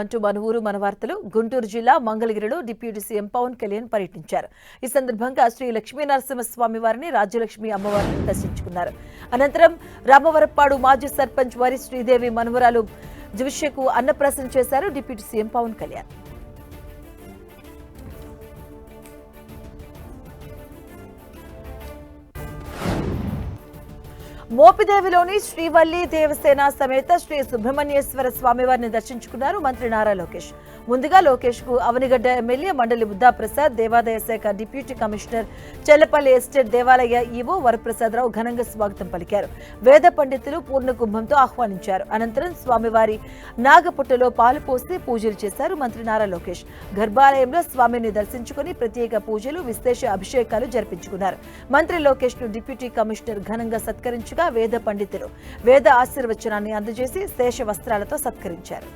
అంటూ మన ఊరు మన వార్తలు. గుంటూరు జిల్లా మంగళగిరిలో డిప్యూటీ సీఎం పవన్ కళ్యాణ్ పర్యటించారు. ఈ సందర్భంగా శ్రీ లక్ష్మీనరసింహస్వామి వారిని, రాజ్యలక్ష్మి అమ్మవారిని దర్శించుకున్నారు. అనంతరం రామవరప్పాడు మాజీ సర్పంచ్ వరి శ్రీదేవి మనవరాలు జ్విష్యకు అన్నప్రాసన చేశారు డిప్యూటీ సీఎం పవన్ కళ్యాణ్. మోపిదేవిలోని శ్రీవల్లి దేవసేన సమేత శ్రీ సుబ్రహ్మణ్యేశ్వర స్వామివారిని దర్శించుకున్నారు మంత్రి నారా లోకేష్. ముందుగా లోకేష్ కు అవనిగడ్డ ఎమ్మెల్యే మండలి బుద్ధాప్రసాద్, దేవాదాయ శాఖ డిప్యూటీ కమిషనర్, చెల్లపల్లి ఎస్టేట్ దేవాలయ ఈవో వరప్రసాదరావు ఘనంగా స్వాగతం పలికారు. వేద పండితులు పూర్ణ కుంభంతో ఆహ్వానించారు. అనంతరం స్వామివారి నాగపుట్టలో పాలు పోసి పూజలు చేశారు మంత్రి నారా లోకేష్. గర్భాలయంలో స్వామిని దర్శించుకుని ప్రత్యేక పూజలు, విశేష అభిషేకాలు జరిపించుకున్నారు. మంత్రి లోకేష్ ను డిప్యూటీ కమిషనర్ ఘనంగా సత్కరించు వేద పండితులు వేద ఆశీర్వచనాన్ని అందజేసి శేష వస్త్రాలతో సత్కరించారు.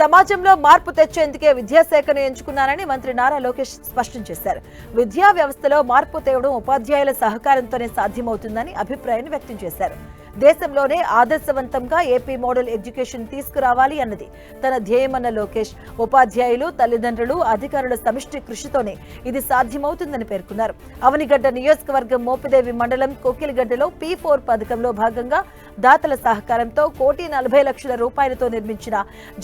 సమాజంలో మార్పు తెచ్చేందుకే విద్యాశాఖను ఎంచుకున్నారని మంత్రి నారా లోకేష్ స్పష్టం చేశారు. విద్యా వ్యవస్థలో మార్పు తేవడం ఉపాధ్యాయుల సహకారంతోనే సాధ్యమవుతుందని అభిప్రాయాన్ని వ్యక్తం చేశారు. దేశంలోనే ఆదర్శవంతంగా ఏపీ మోడల్ ఎడ్యుకేషన్ తీసుకురావాలి అన్నది తన ధ్యేయమన్న లోకేష్, ఉపాధ్యాయులు, తల్లిదండ్రులు, అధికారుల సమిష్టి కృషితోనే ఇది సాధ్యమవుతుందని పేర్కొన్నారు. అవనిగడ్డ నియోజకవర్గం మోపిదేవి మండలం కోకిలిగడ్డలో P4 పథకంలో భాగంగా దాతల సహకారంతో 1,40,00,000 రూపాయలతో నిర్మించిన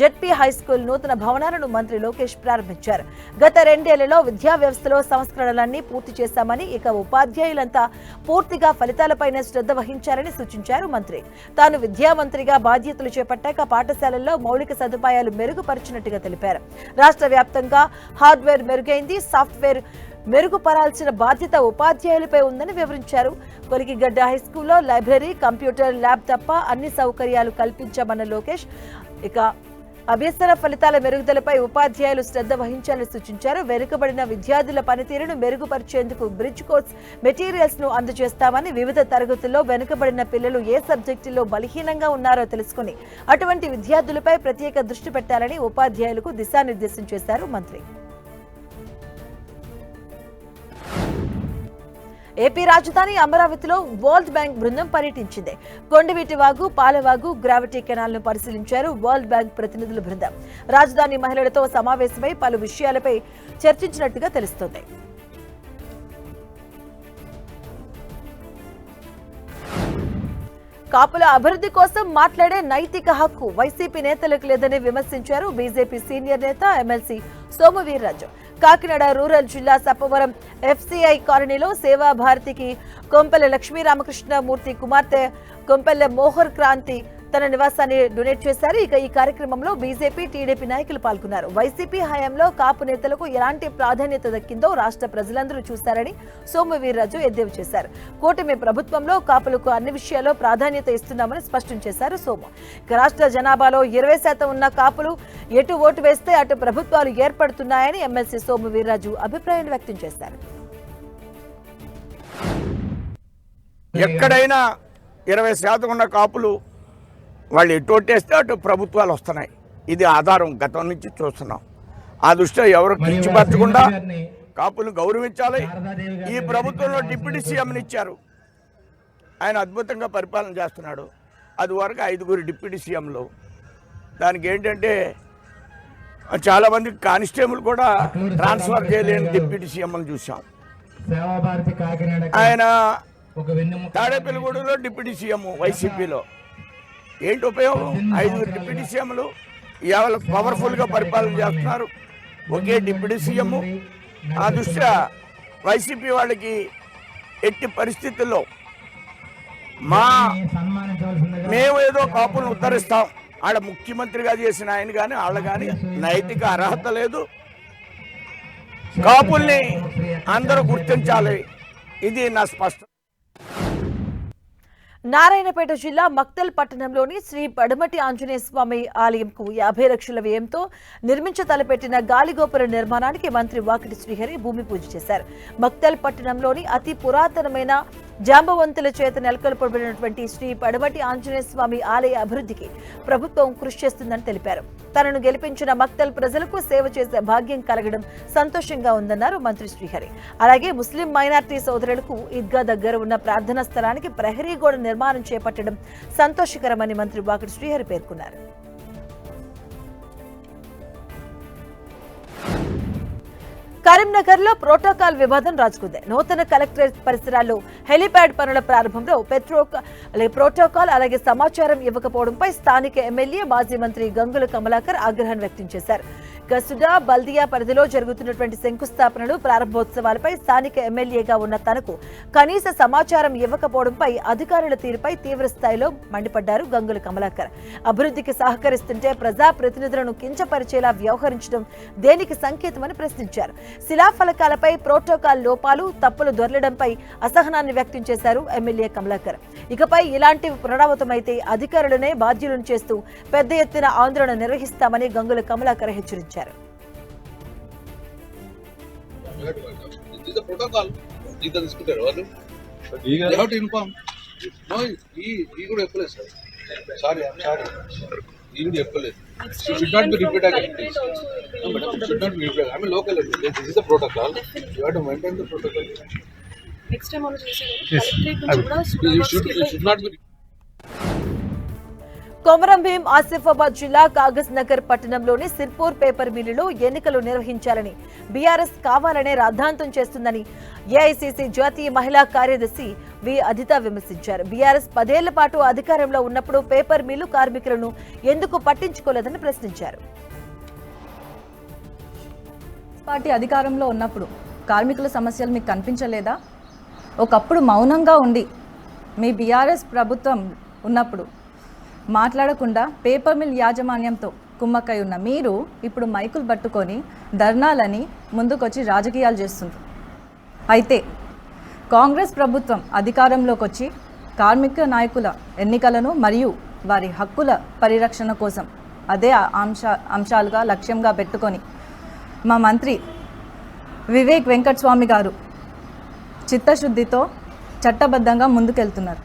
జెడ్పీ హైస్కూల్ నూతన భవనాలను మంత్రి లోకేష్ ప్రారంభించారు. గత 2 ఏళ్లలో విద్యా వ్యవస్థలో సంస్కరణలన్నీ పూర్తి చేశామని, ఇక ఉపాధ్యాయులంతా పూర్తిగా ఫలితాలపైనే శ్రద్ధ వహించారని సూచించారు మంత్రి. తాను విద్యామంత్రిగా బాధ్యతలు చేపట్టాక పాఠశాలల్లో మౌలిక సదుపాయాలు మెరుగుపరిచినట్టుగా తెలిపారు. రాష్ట్ర వ్యాప్తంగా హార్డ్వేర్ మెరుగైంది, సాఫ్ట్వేర్ మెరుగుపరాల్సిన బాధ్యత ఉపాధ్యాయులపై ఉందని వివరించారు. కొలికిగడ్డ హైస్కూల్లో లైబ్రరీ, కంప్యూటర్ ల్యాబ్ తప్ప అన్ని సౌకర్యాలు కల్పించామన్న లోకేష్, ఇక అభ్యసన ఫలితాల మెరుగుదలపై ఉపాధ్యాయులు శ్రద్ధ వహించాలని సూచించారు. వెనుకబడిన విద్యార్థుల పనితీరును మెరుగుపరిచేందుకు బ్రిడ్జ్ కోర్స్ మెటీరియల్స్ ను అందజేస్తామని, వివిధ తరగతుల్లో వెనుకబడిన పిల్లలు ఏ సబ్జెక్టులో బలహీనంగా ఉన్నారో తెలుసుకుని అటువంటి విద్యార్థులపై ప్రత్యేక దృష్టి పెట్టాలని ఉపాధ్యాయులకు దిశానిర్దేశం చేశారు మంత్రి. ఏపీ రాజధాని అమరావతిలో వరల్డ్ బ్యాంక్ బృందం పర్యటించింది. కొండవీటి వాగు, పాలవాగు, గ్రావిటీ కెనాల్ ను పరిశీలించారు వరల్డ్ బ్యాంక్ ప్రతినిధుల బృందం. రాజధాని మహిళలతో సమావేశమై పలు విషయాలపై చర్చించినట్టుగా తెలుస్తోంది. కాపుల అభివృద్ధి కోసం మాట్లాడే నైతిక హక్కు వైసీపీ నేతలకు లేదని విమర్శించారు బీజేపీ సీనియర్ నేత ఎమ్మెల్సీ సోము వీర్రాజు. కాకినాడ రూరల్ జిల్లా సప్పవరం FCI కాలనీలో సేవాభారతికి కొంపెల్ల లక్ష్మీరామకృష్ణమూర్తి కుమార్తె కొంపెల్ల మోహర్ క్రాంతి తన నివాసాన్ని డొనేట్ చేశారు. ఇక ఈ కార్యక్రమంలో బీజేపీ, టీడీపీ నాయకులు పాల్గొన్నారు. వైసీపీ హయాంలో కాపు నేతలకు ఎలాంటి ప్రాధాన్యత దక్కిందో రాష్ట్ర ప్రజలందరూ చూశారని సోము వీర్రాజు ఎద్దేవా చేశారు. కూటమి ప్రభుత్వంలో కాపులకు అన్ని విషయాల్లో ప్రాధాన్యత ఇస్తున్నామని స్పష్టం చేశారు సోము. ఇక రాష్ట్ర జనాభాలో 20% ఉన్న కాపులు ఎటు ఓటు వేస్తే అటు ప్రభుత్వాలు ఏర్పడుతున్నాయని ఎమ్మెల్సీ సోము వీర్రాజు అభిప్రాయాన్ని వ్యక్తం చేశారు. ఎక్కడైనా 20% ఉన్న కాపులు వాళ్ళు ఎటు ఓటేస్తే అటు ప్రభుత్వాలు వస్తున్నాయి. ఇది ఆధారం గతం నుంచి చూస్తున్నాం. ఆ దృష్ట్యా ఎవరు కించపరచకుండా కాపులు గౌరవించాలి. ఈ ప్రభుత్వంలో డిప్యూటీ సీఎంని ఇచ్చారు, ఆయన అద్భుతంగా పరిపాలన చేస్తున్నాడు. అది వరకు 5 డిప్యూటీ సీఎంలు. దానికి ఏంటంటే చాలామంది కానిస్టేబుల్ కూడా ట్రాన్స్ఫర్ చేయలేని డిప్యూటీ సీఎంని చూసాం. ఆయన తాడేపల్లిగూడలో డిప్యూటీ సీఎం వైసీపీలో. ఏంటి ఉపయోగం? 5 డిప్యూటీ సీఎంలు ఇవాళ పవర్ఫుల్గా పరిపాలన చేస్తున్నారు, ఒకే డిప్యూటీ సీఎం. ఆ దృష్ట్యా వైసీపీ వాళ్ళకి ఎట్టి పరిస్థితుల్లో మేము ఏదో కాపులను ఉద్ధరిస్తాం, ఆడ ముఖ్యమంత్రిగా చేసిన ఆయన కానీ వాళ్ళ కానీ నైతిక అర్హత లేదు. కాపుల్ని అందరూ గుర్తించాలి, ఇది నా స్పష్టం. నారాయణపేట జిల్లా మక్తల్ పట్టణంలోని శ్రీ పడమటి ఆంజనేయ స్వామి ఆలయంకు 50 లక్షల వ్యయంతో నిర్మించతలపెట్టిన గాలిగోపుర నిర్మాణానికి మంత్రి వాకిటి శ్రీహరి భూమి పూజ చేశారు. మక్తల్ పట్టణంలోని అతి పురాతనమైన జాంబవంతుల చేత నెలకొల్పబడినటువంటి శ్రీ పడమటి ఆంజనేయ స్వామి ఆలయ అభివృద్ధికి ప్రభుత్వం కృషి చేస్తుందని తెలిపారు. తనను గెలిపించిన మక్తల్ ప్రజలకు సేవ చేసే భాగ్యం కలగడం సంతోషంగా ఉందన్నారు మంత్రి శ్రీహరి. అలాగే ముస్లిం మైనార్టీ సోదరులకు ఈద్గా దగ్గర ఉన్న ప్రార్థనా స్థలానికి ప్రహరీ గోడ నిర్మాణం చేపట్టడం సంతోషకరమని మంత్రి వాకిటి శ్రీహరి పేర్కొన్నారు. కరీంనగర్ లో ప్రోటోకాల్ వివాదం రాజుకుంది. నూతన కలెక్టరేట్ పరిసరాల్లో హెలిప్యాడ్ పనుల ప్రారంభంలో ప్రోటోకాల్ అలాగే సమాచారం ఇవ్వకపోవడంపై స్థానిక ఎమ్మెల్యే మాజీ మంత్రి గంగుల కమలాకర్ ఆగ్రహం వ్యక్తం చేశారు. గసుడా బల్దియా పరిధిలో జరుగుతున్నటువంటి శంకుస్థాపనలు ప్రారంభోత్సవాలపై స్థానిక ఎమ్మెల్యేగా ఉన్న తనకు కనీస సమాచారం ఇవ్వకపోవడంపై అధికారుల తీరుపై తీవ్ర స్థాయిలో మండిపడ్డారు గంగుల కమలాకర్. అభివృద్ధికి సహకరిస్తుంటే ప్రజాప్రతినిధులను కించపరిచేలా వ్యవహరించడం దేనికి సంకేతమని ప్రశ్నించారు. శిలాఫలకాలపై ప్రోటోకాల్ లోపాలు తప్పులు దొర్లడంపై అసహనాన్ని వ్యక్తం చేశారు ఎమ్మెల్యే కమలాకర్. ఇకపై ఇలాంటివి పునరావృతమైతే అధికారులనే బాధ్యులను చేస్తూ పెద్ద ఎత్తున ఆందోళన నిర్వహిస్తామని గంగుల కమలాకర్ హెచ్చరించారు. Should not be repeated again, please. No, madam, it should not be repeated. I mean, local. This is the protocol. You have to maintain the protocol. Next time, it should not be. Komaram Bheem Asifabad జిల్లా కాగజ్ నగర్ పట్టణంలోని Sirpur paper మిల్లులో ఎన్నికలు నిర్వహించాలని BRS కావాలనే రాద్ధాంతం చేస్తుందని AICC జాతీయ మహిళా కార్యదర్శి వి అదిత విమర్శించారు. బీఆర్ఎస్ 10 ఏళ్ల పాటు అధికారంలో ఉన్నప్పుడు పేపర్ మిల్లు కార్మికులను ఎందుకు పట్టించుకోలేదని ప్రశ్నించారు. పార్టీ అధికారంలో ఉన్నప్పుడు కార్మికుల సమస్యలు మీకు కనిపించలేదా? ఒకప్పుడు మౌనంగా ఉండి మీ బీఆర్ఎస్ ప్రభుత్వం ఉన్నప్పుడు మాట్లాడకుండా పేపర్ మిల్ యాజమాన్యంతో కుమ్మక్కై ఉన్న మీరు ఇప్పుడు మైకులు పట్టుకొని ధర్నాలని ముందుకొచ్చి రాజకీయాలు చేస్తున్నారు. అయితే కాంగ్రెస్ ప్రభుత్వం అధికారంలోకి వచ్చి కార్మిక నాయకుల ఎన్నికలను మరియు వారి హక్కుల పరిరక్షణ కోసం అదే అంశాలుగా లక్ష్యంగా పెట్టుకొని మా మంత్రి వివేక్ వెంకటస్వామి గారు చిత్తశుద్ధితో చట్టబద్ధంగా ముందుకెళ్తున్నారు.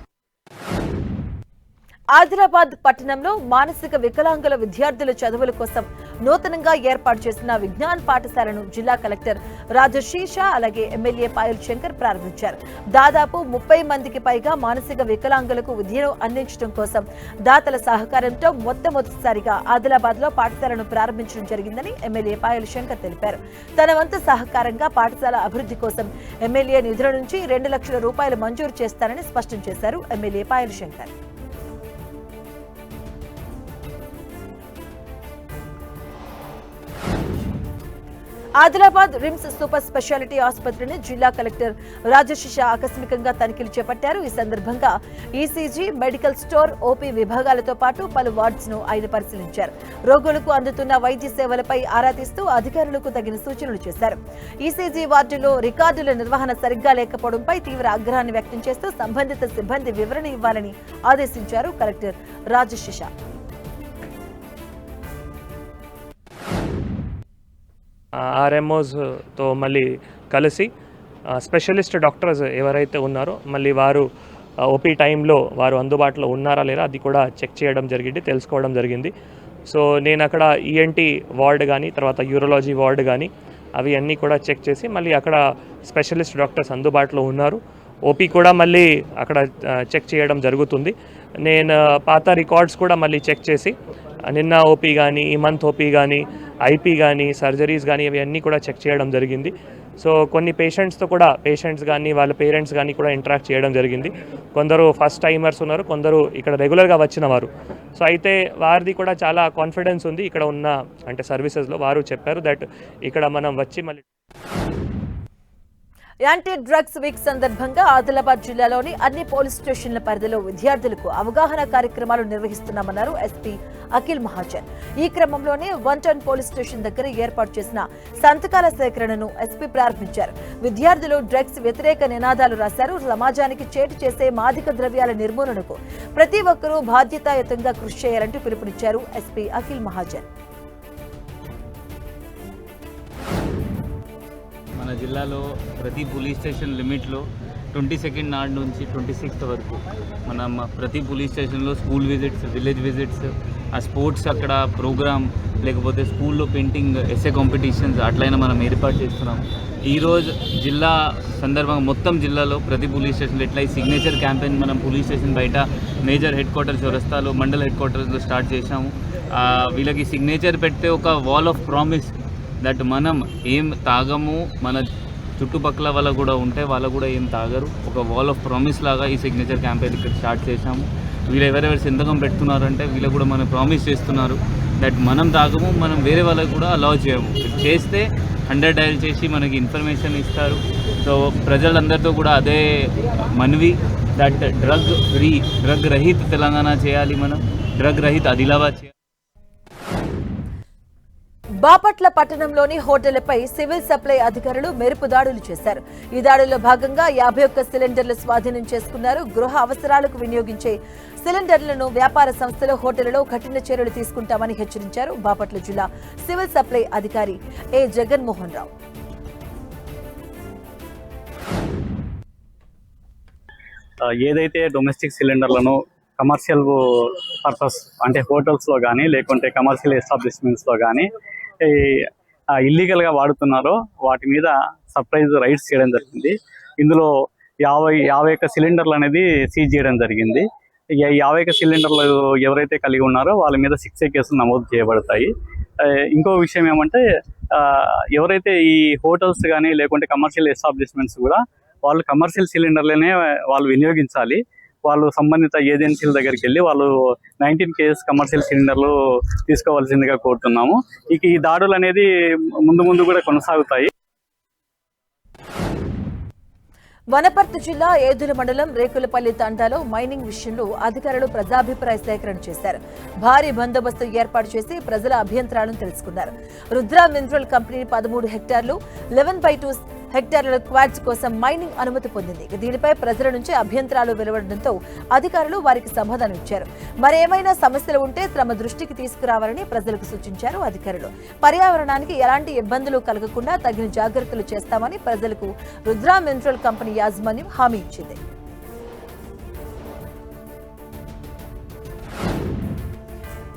ఆదిలాబాద్ పట్టణంలో మానసిక వికలాంగుల విద్యార్థుల చదువుల కోసం నూతనంగా ఏర్పాటు చేసిన విజ్ఞాన్ పాఠశాలను జిల్లా కలెక్టర్ రాజశీషా అలాగే ఎమ్మెల్యే పాయల్ శంకర్ ప్రారంభించారు. దాదాపు 30 మందికి పైగా మానసిక వికలాంగులకు విద్యను అందించడం కోసం దాతల సహకారంతో మొట్టమొదటిసారిగా ఆదిలాబాద్ లో పాఠశాలను ప్రారంభించడం జరిగిందని ఎమ్మెల్యే పాయల్ శంకర్ తెలిపారు. తన వంతు సహకారంగా పాఠశాల అభివృద్ధి కోసం ఎమ్మెల్యే నిధుల నుంచి 2 లక్షల రూపాయలు మంజూరు చేస్తానని స్పష్టం చేశారు MLA Payal Shankar. Adilabad RIMS super speciality ఆసుపత్రిని జిల్లా కలెక్టర్ రాజశేష ఆకస్మికంగా తనిఖీలు చేపట్టారు. ఈ సందర్భంగా ఈసీజీ, మెడికల్ స్టోర్, ఓపీ విభాగాలతో పాటు పలు వార్డ్స్ ను ఆయన పరిశీలించారు. రోగులకు అందుతున్న వైద్య సేవలపై ఆరా తీస్తూ అధికారులకు తగిన సూచనలు చేశారు. ఈసీజీ వార్డులో రికార్డుల నిర్వహణ సరిగ్గా లేకపోవడంపై తీవ్ర ఆగ్రహాన్ని వ్యక్తం చేస్తూ సంబంధిత సిబ్బంది వివరణ ఇవ్వాలని ఆదేశించారు కలెక్టర్ రాజశేష. ఆర్ఎంఓస్తో మళ్ళీ కలిసి స్పెషలిస్ట్ డాక్టర్స్ ఎవరైతే ఉన్నారో మళ్ళీ వారు ఓపీ టైంలో వారు అందుబాటులో ఉన్నారా లేదా అది కూడా చెక్ చేయడం జరిగింది, తెలుసుకోవడం జరిగింది. సో నేను అక్కడ ఈఎన్టీ వార్డ్ కానీ తర్వాత యూరాలజీ వార్డ్ కానీ అవి అన్నీ కూడా చెక్ చేసి మళ్ళీ అక్కడ స్పెషలిస్ట్ డాక్టర్స్ అందుబాటులో ఉన్నారు. ఓపీ కూడా మళ్ళీ అక్కడ చెక్ చేయడం జరుగుతుంది. నేను పాత రికార్డ్స్ కూడా మళ్ళీ చెక్ చేసి నిన్న ఓపీ కానీ ఈ మంత్ ఓపీ కానీ ఐపీ కానీ సర్జరీస్ కానీ ఇవి అన్నీ కూడా చెక్ చేయడం జరిగింది. సో కొన్ని పేషెంట్స్తో కూడా పేషెంట్స్ కానీ వాళ్ళ పేరెంట్స్ కానీ కూడా ఇంటరాక్ట్ చేయడం జరిగింది. కొందరు ఫస్ట్ టైమర్స్ ఉన్నారు, కొందరు ఇక్కడ రెగ్యులర్గా వచ్చిన వారు. సో అయితే వారిది కూడా చాలా కాన్ఫిడెన్స్ ఉంది ఇక్కడ ఉన్న అంటే సర్వీసెస్లో. వారు చెప్పారు దట్ ఇక్కడ మనం వచ్చి మళ్ళీ యాంటీ డ్రగ్స్ వీక్ సందర్భంగా ఆదిలాబాద్ జిల్లాలోని అన్ని పోలీస్ స్టేషన్ల పరిధిలో విద్యార్థులకు అవగాహన కార్యక్రమాలు నిర్వహిస్తున్నామన్నారు ఎస్పీ అఖిల్ మహాజన్. ఈ క్రమంలోనే 110 పోలీస్ స్టేషన్ దగ్గర ఏర్పాటు చేసిన సంతకాల సేకరణను ఎస్పీ ప్రారంభించారు. విద్యార్థులు డ్రగ్స్ వ్యతిరేక నినాదాలు రాశారు. సమాజానికి చేటు చేసే మాదక ద్రవ్యాల నిర్మూలనకు ప్రతి ఒక్కరూ బాధ్యతాయుతంగా కృషి చేయాలంటూ పిలుపునిచ్చారు ఎస్పీ అఖిల్ మహాజన్. మన జిల్లాలో ప్రతి పోలీస్ స్టేషన్ లిమిట్లో 22nd నాడు నుంచి 26th వరకు మనం ప్రతి పోలీస్ స్టేషన్లో స్కూల్ విజిట్స్, విలేజ్ విజిట్స్, ఆ స్పోర్ట్స్ అక్కడ ప్రోగ్రామ్ లేకపోతే స్కూల్లో పెయింటింగ్ ఎస్ఏ కాంపిటీషన్స్ అట్లయినా మనం ఏర్పాటు చేస్తున్నాం. ఈరోజు జిల్లా సందర్భంగా మొత్తం జిల్లాలో ప్రతి పోలీస్ స్టేషన్లో ఇట్లా ఈ సిగ్నేచర్ క్యాంపెయిన్ మనం పోలీస్ స్టేషన్ బయట మేజర్ హెడ్ క్వార్టర్స్ చౌరస్తాలో మండల హెడ్ క్వార్టర్స్లో స్టార్ట్ చేశాము. వీళ్ళకి సిగ్నేచర్ పెడితే ఒక వాల్ ఆఫ్ ప్రామిస్ దట్ మనం ఏం తాగము, మన చుట్టుపక్కల వాళ్ళ కూడా ఉంటే వాళ్ళు కూడా ఏం తాగరు, ఒక వాల్ ఆఫ్ ప్రామిస్ లాగా ఈ సిగ్నేచర్ క్యాంపెయిన్ ఇక్కడ స్టార్ట్ చేశాము. వీళ్ళు ఎవరెవరు సంతకం పెడుతున్నారంటే వీళ్ళు కూడా మనం ప్రామిస్ చేస్తున్నారు దట్ మనం తాగము, మనం వేరే వాళ్ళకి కూడా అలౌ చేయము. చేస్తే 100 డయల్ చేసి మనకి ఇన్ఫర్మేషన్ ఇస్తారు. సో ప్రజలందరితో కూడా అదే మనవి దట్ డ్రగ్ రహిత్ తెలంగాణ చేయాలి, మనం డ్రగ్ రహిత్ ఆదిలాబాద్ చేయాలి. బాపట్ల పట్టణంలోని హోటళ్లపై సివిల్ సప్లై అధికారులు మెరుపు దాడులు చేశారు. ఈ దాడుల్లో భాగంగా 51 సిలిండర్లు స్వాధీనం చేసుకున్నారు. గృహ అవసరాలకు వినియోగించే సిలిండర్లను వ్యాపార సంస్థలు, హోటళ్లలో కఠిన చర్యలు తీసుకుంటామని హెచ్చరించారు బాపట్ల జిల్లా సివిల్ సప్లై అధికారి ఏ జగన్మోహన్ రావు. ఏదైతే డొమెస్టిక్ సిలిండర్లను కమర్షియల్ పర్పస్ అంటే హోటల్స్లో కానీ లేకుంటే కమర్షియల్ ఎస్టాబ్లిష్మెంట్స్లో కానీ ఇల్లీగల్గా వాడుతున్నారో వాటి మీద సర్ప్రైజ్ రైడ్స్ చేయడం జరిగింది. ఇందులో 51 సిలిండర్లు అనేది సీజ్ చేయడం జరిగింది. 51 సిలిండర్లు ఎవరైతే కలిగి ఉన్నారో వాళ్ళ మీద 6 కేసులు నమోదు చేయబడతాయి. ఇంకో విషయం ఏమంటే ఎవరైతే ఈ హోటల్స్ కానీ లేకుంటే కమర్షియల్ ఎస్టాబ్లిష్మెంట్స్ కూడా వాళ్ళు కమర్షియల్ సిలిండర్లనే వాళ్ళు వినియోగించాలి. వాళ్ళు సంబంధిత ఏజెన్సీల దగ్గరికి వెళ్ళి వాళ్ళు 19 కేజెస్ కమర్షియల్ సిలిండర్లు తీసుకోవాల్సిందిగా కోరుతున్నాము. ఇక ఈ దాడులు అనేది ముందు కూడా కొనసాగుతాయి. వనపర్తి జిల్లా ఏదుల మండలం రేకులపల్లి తండాలో మైనింగ్ విషయంలో అధికారులు ప్రజాభిప్రాయ సేకరణ చేశారు. భారీ బందోబస్తు ఏర్పాటు చేసి ప్రజల అభ్యంతరాలను తెలుసుకున్నారు. రుద్ర మినరల్ కంపెనీ 13 హెక్టార్లు 11/2 హెక్టార్ల క్వాడ్స్ కోసం మైనింగ్ అనుమతి పొందింది. దీనిపై ప్రజల నుంచి అభ్యంతరాలు వెలువడడంతో అధికారులు వారికి సమాధానం ఇచ్చారు. మరేమైనా సమస్యలు ఉంటే తమ దృష్టికి తీసుకురావాలని ప్రజలకు సూచించారు అధికారులు. పర్యావరణానికి ఎలాంటి ఇబ్బందులు కలగకుండా తగిన జాగ్రత్తలు చేస్తామని ప్రజలకు రుద్ర మినరల్ కంపెనీ యాజమాన్యం హామీ ఇచ్చింది.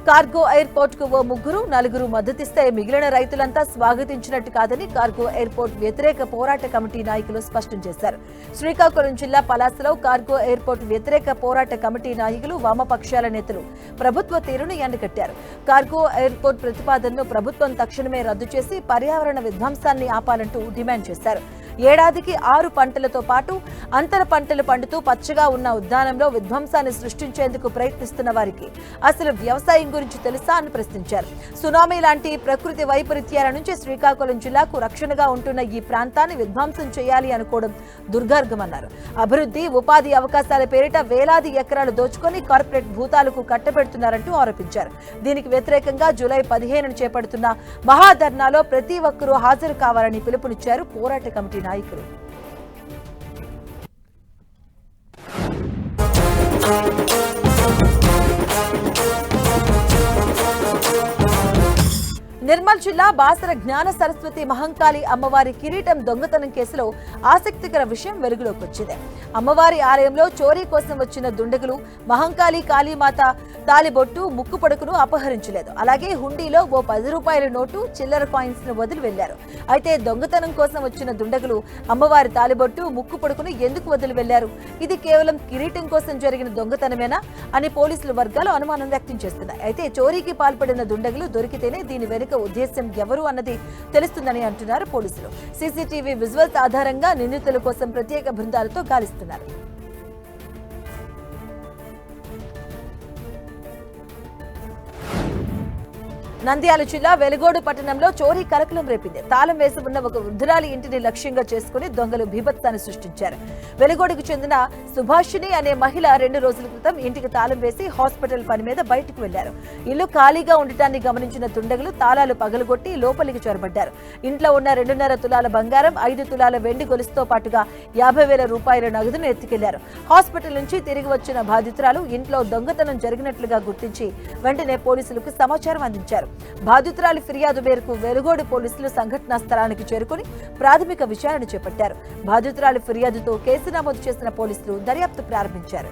కార్గో ఎయిర్పోర్ట్ కు ఓ 3-4 మద్దతిస్తే మిగిలిన రైతులంతా స్వాగతించినట్టు కాదని కార్గో ఎయిర్పోర్ట్ వ్యతిరేక పోరాట కమిటీ నాయకులు స్పష్టం చేశారు. శ్రీకాకుళం జిల్లా పలాసలో కార్గో ఎయిర్పోర్ట్ వ్యతిరేక పోరాట కమిటీ నాయకులు, వామపక్షాల నేతలు ప్రభుత్వ తీరును ఎండగట్టారు. కార్గో ఎయిర్పోర్ట్ ప్రతిపాదనను ప్రభుత్వం తక్షణమే రద్దు చేసి పర్యావరణ విధ్వంసాన్ని ఆపాలంటూ డిమాండ్ చేశారు. ఏడాదికి 6 పంటలతో పాటు అంతర పంటలు పండుతూ పచ్చగా ఉన్న ఉద్యానంలో విధ్వంసాన్ని సృష్టించేందుకు ప్రయత్నిస్తున్న వారికి అసలు వ్యవసాయం గురించి తెలుసా అని ప్రశ్నించారు. సునామీ లాంటి ప్రకృతి వైపరీత్యాల నుంచి శ్రీకాకుళం జిల్లాకు రక్షణగా ఉంటున్న ఈ ప్రాంతాన్ని విధ్వంసం చేయాలి అనుకోవడం దుర్గార్గమన్నారు. అభివృద్ధి, ఉపాధి అవకాశాల పేరిట వేలాది ఎకరాలు దోచుకొని కార్పొరేట్ భూతాలకు కట్టబెడుతున్నారంటూ ఆరోపించారు. దీనికి వ్యతిరేకంగా జూలై 15న చేపడుతున్న మహాధర్నాలో ప్రతి ఒక్కరూ హాజరు కావాలని పిలుపునిచ్చారు పోరాట కమిటీ నాయకులు. నిర్మల్ జిల్లా బాసర జ్ఞాన సరస్వతి మహంకాళి అమ్మవారి కిరీటం దొంగతనం కేసులో ఆసక్తికర విషయం వెలుగులోకి వచ్చింది. అమ్మవారి ఆలయంలో చోరీ కోసం వచ్చిన దుండగులు మహంకాళి కాళీమాత తాలిబొట్టు, ముక్కు పడుకును అపహరించలేదు. అలాగే హుండీలో ఓ 10 రూపాయల నోటు, చిల్లర కాయిన్స్ ను వదిలి వెళ్లారు. అయితే దొంగతనం కోసం వచ్చిన దుండగులు అమ్మవారి తాలిబొట్టు, ముక్కు పడుకును ఎందుకు వదిలి వెళ్లారు? ఇది కేవలం కిరీటం కోసం జరిగిన దొంగతనమేనా అని పోలీసులు వర్గాలు అనుమానం వ్యక్తం చేస్తున్నాయి. అయితే చోరీకి పాల్పడిన దుండగులు దొరికితేనే దీని వెనుక ఉద్దేశ్యం ఎవరు అన్నది తెలుస్తుందని అంటున్నారు పోలీసులు. సీసీటీవీ విజువల్స్ ఆధారంగా నిందితుల కోసం ప్రత్యేక బృందాలతో గాలిస్తున్నారు. నంద్యాల జిల్లా వెలుగోడు పట్టణంలో చోరీ కలకలం రేపింది. తాళం వేసి ఉన్న ఒక వృద్ధురాలి ఇంటిని లక్ష్యంగా చేసుకుని దొంగలు బీభత్సాన్ని సృష్టించారు. వెలుగోడుకు చెందిన సుభాషిణి అనే మహిళ 2 రోజుల క్రితం ఇంటికి తాళం వేసి హాస్పిటల్ పని మీద బయటకు వెళ్లారు. ఇల్లు ఖాళీగా ఉండటాన్ని గమనించిన దుండగులు తాళాలు పగలగొట్టి లోపలికి చొరబడ్డారు. ఇంట్లో ఉన్న 2.5 తులాల బంగారం, 5 తులాల వెండి గొలుసుతో పాటుగా 50,000 రూపాయల నగదును ఎత్తుకెళ్లారు. హాస్పిటల్ నుంచి తిరిగి వచ్చిన బాధితురాలు ఇంట్లో దొంగతనం జరిగినట్లుగా గుర్తించి వెంటనే పోలీసులకు సమాచారం అందించారు. బాధితురాలి ఫిర్యాదు మేరకు వెలుగోడు పోలీసులు సంఘటనా స్థలానికి చేరుకుని ప్రాథమిక విచారణ చేపట్టారు. బాధితురాలి ఫిర్యాదుతో కేసు నమోదు చేసిన పోలీసులు దర్యాప్తు ప్రారంభించారు.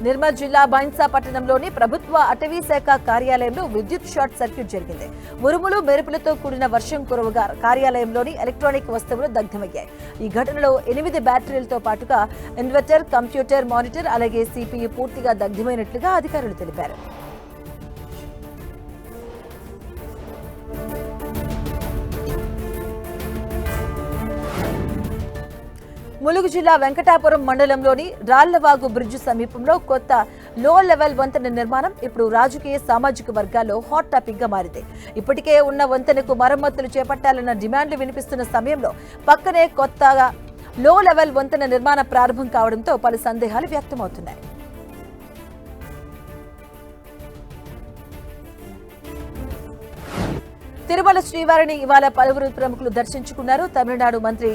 నిర్మల్ జిల్లా బైన్సా పట్టణంలోని ప్రభుత్వ అటవీ శాఖ కార్యాలయంలో విద్యుత్ షార్ట్ సర్క్యూట్ జరిగింది. ఉరుములు మెరుపులతో కూడిన వర్షం కురవగా కార్యాలయంలోని ఎలక్ట్రానిక్ వస్తువులు దగ్ధమయ్యాయి. ఈ ఘటనలో 8 బ్యాటరీలతో పాటుగా ఇన్వర్టర్, కంప్యూటర్, మానిటర్ అలాగే సిపియు పూర్తిగా దగ్ధమైనట్లుగా అధికారులు తెలిపారు. ములుగు జిల్లా వెంకటాపురం మండలంలోని రాళ్లవాగు బ్రిడ్జ్ సమీపంలో కొత్త లో లెవెల్ వంతెన నిర్మాణం ఇప్పుడు రాజకీయ సామాజిక వర్గాల్లో హాట్ టాపిక్ గా మారింది. ఇప్పటికే ఉన్న వంతెనకు మరమ్మతులు చేపట్టాలన్న డిమాండ్లు వినిపిస్తున్న సమయంలో పక్కనే కొత్తగా లో లెవెల్ వంతెన నిర్మాణ ప్రారంభం కావడంతో పలు సందేహాలు వ్యక్తమవుతున్నాయి. తిరుమల శ్రీవారిని ఇవాళ పలువురు ప్రముఖులు దర్శించుకున్నారు. తమిళనాడు మంత్రి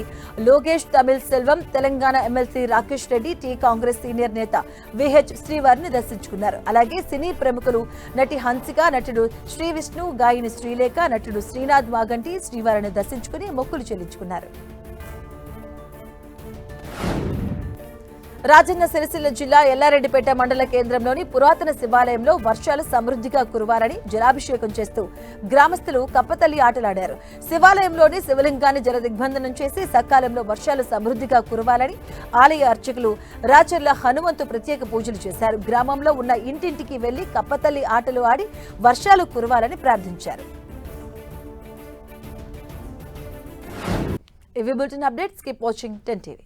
Lokesh Tamil Selvam, Telangana MLC Rakesh Reddy, T Congress senior నేత విహెచ్ శ్రీవారిని దర్శించుకున్నారు. అలాగే సినీ ప్రముఖులు నటి హన్సిక, నటుడు శ్రీ విష్ణు, గాయని శ్రీలేఖ, నటుడు శ్రీనాథ్ మాగంటి శ్రీవారిని దర్శించుకుని మొక్కులు చెల్లించుకున్నారు. రాజన్న సిరిసిల్ల జిల్లా ఎల్లారెడ్డిపేట మండల కేంద్రంలోని పురాతన శివాలయంలో వర్షాలు సమృద్ధిగా కురవాలని జలాభిషేకం చేస్తూ గ్రామస్తులు కప్పతల్లి ఆటలాడారు. శివాలయంలోని శివలింగాన్ని జలదిగ్బంధనం చేసి సకాలంలో వర్షాలు సమృద్ధిగా కురవాలని ఆలయ అర్చకులు రాచర్ల హనుమంతు ప్రత్యేక పూజలు చేశారు. గ్రామంలో ఉన్న ఇంటింటికి వెళ్లి కప్పతల్లి ఆటలు ఆడి వర్షాలు కురవాలని ప్రార్థించారు. ఇవి bulletin updates. Keep watching 10 TV.